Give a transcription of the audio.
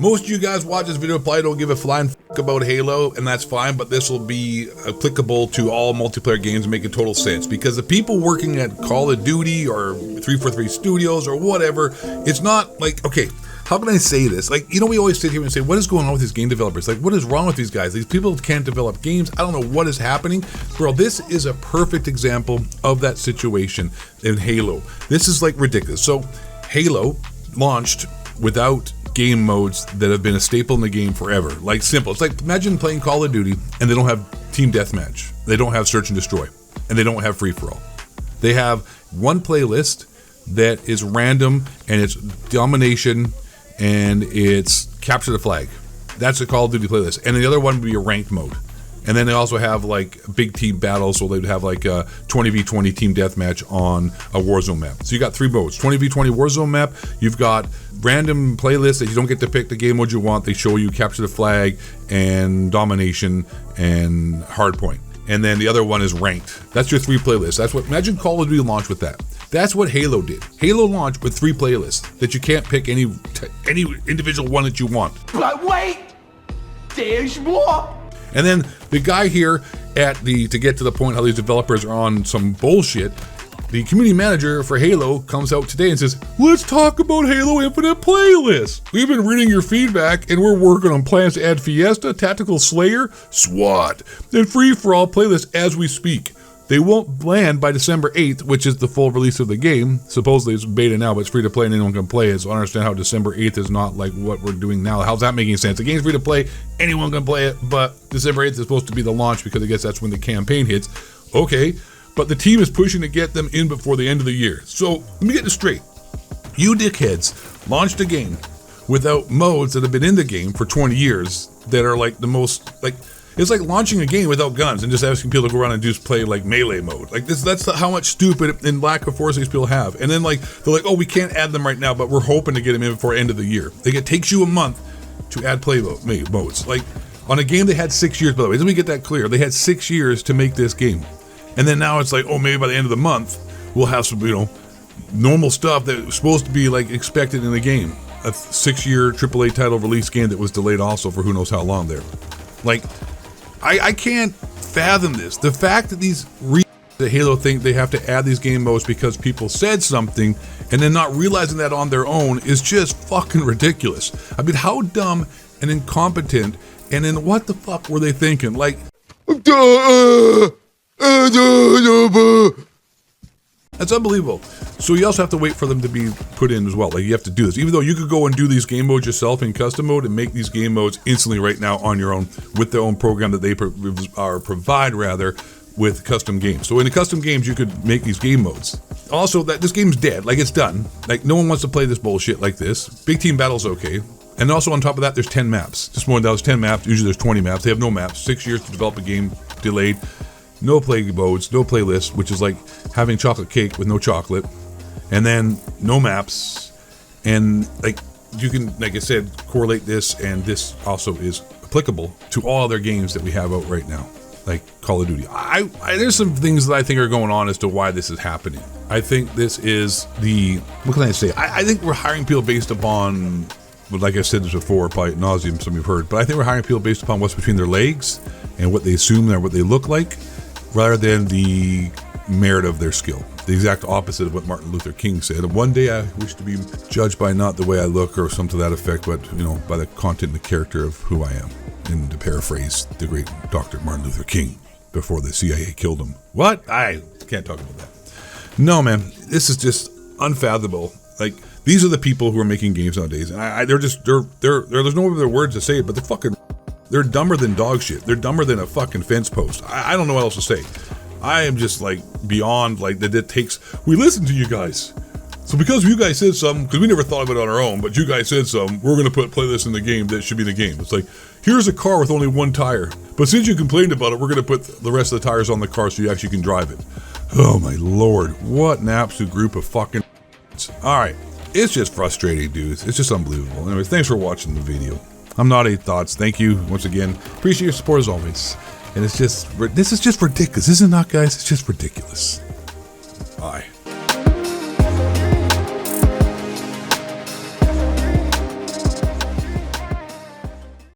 Most of you guys watch this video probably don't give a flying fuck about Halo, and that's fine, but this will be applicable to all multiplayer games and make total sense, because the people working at Call of Duty or 343 Studios or whatever, it's not like, okay, how can I say this? Like, you know, we always sit here and say, what is going on with these game developers? Like, what is wrong with these guys? These people can't develop games. I don't know what is happening. Bro, this is a perfect example of that situation in Halo. This is like ridiculous. So Halo launched without game modes that have been a staple in the game forever. Like, simple. It's like, imagine playing Call of Duty and they don't have team deathmatch. They don't have search and destroy. And they don't have free-for-all. They have one playlist that is random, and it's domination, and it's capture the flag. That's a Call of Duty playlist. And the other one would be a ranked mode. And then they also have like big team battles, so they would have like a 20v20 team deathmatch on a Warzone map. So you got three modes: 20v20 Warzone map. You've got random playlists that you don't get to pick the game mode you want. They show you capture the flag and domination and hardpoint. And then the other one is ranked. That's your three playlists. That's what, imagine Call of Duty launched with that. That's what Halo did. Halo launched with three playlists that you can't pick any individual one that you want. But wait, there's more. And then the guy here to get to the point how these developers are on some bullshit, the community manager for Halo comes out today and says, let's talk about Halo Infinite playlist. We've been reading your feedback and we're working on plans to add Fiesta, Tactical Slayer, SWAT, and free-for-all playlists as we speak. They won't land by December 8th, which is the full release of the game. Supposedly it's beta now, but it's free to play and anyone can play it. So I understand how December 8th is not like what we're doing now. How's that making sense? The game's free to play, anyone can play it, but December 8th is supposed to be the launch because I guess that's when the campaign hits. Okay, but the team is pushing to get them in before the end of the year. So let me get this straight. You dickheads launched a game without modes that have been in the game for 20 years that are like the most, like, it's like launching a game without guns and just asking people to go around and just play like melee mode. Like this, that's how much stupid and lack of force these people have. And then like, they're like, oh, we can't add them right now, but we're hoping to get them in before end of the year. Like, it takes you a month to add play modes. Like, on a game they had 6 years, by the way, let me get that clear. They had 6 years to make this game. And then now it's like, oh, maybe by the end of the month, we'll have some, you know, normal stuff that was supposed to be like expected in the game. A 6-year AAA title release game that was delayed also for who knows how long there. Like, I can't fathom this. The fact that these that Halo think they have to add these game modes because people said something and then not realizing that on their own is just fucking ridiculous. I mean, how dumb and incompetent, and then what the fuck were they thinking? Like, that's unbelievable. So you also have to wait for them to be put in as well. Like, you have to do this. Even though you could go and do these game modes yourself in custom mode and make these game modes instantly right now on your own with their own program that they provide with custom games. So in the custom games, you could make these game modes. Also, that this game's dead. Like, it's done. Like, no one wants to play this bullshit like this. Big team battle's okay. And also on top of that, there's 10 maps. Just more than that, there's 10 maps. Usually there's 20 maps. They have no maps. 6 years to develop a game, delayed. No play modes, no playlist, which is like having chocolate cake with no chocolate, and then no maps, and like you can, like I said, correlate this, and this also is applicable to all other games that we have out right now, like Call of Duty. There's some things that I think are going on as to why this is happening. I think this is what can I say? I think we're hiring people based upon, like I said this before, probably ad nauseum, some of you've heard, but I think we're hiring people based upon what's between their legs and what they assume they're what they look like, rather than the merit of their skill. The exact opposite of what Martin Luther King said. One day I wish to be judged by not the way I look or something to that effect, but, you know, by the content and the character of who I am. And to paraphrase the great Dr. Martin Luther King before the CIA killed him. What? I can't talk about that. No, man, this is just unfathomable. Like, these are the people who are making games nowadays. And there's no other words to say it, but they're dumber than dog shit. They're dumber than a fucking fence post. I don't know what else to say. I am just like beyond like that. It takes, we listen to you guys. So because you guys said something, because we never thought of it on our own, but you guys said something, we're going to play this in the game that should be the game. It's like, here's a car with only one tire. But since you complained about it, we're going to put the rest of the tires on the car so you actually can drive it. Oh my Lord. What an absolute group of fucking all right. It's just frustrating, dudes. It's just unbelievable. Anyways, thanks for watching the video. I'm Naughty Thoughts. Thank you once again. Appreciate your support as always. And this is just ridiculous. Is it not, guys? It's just ridiculous. Bye.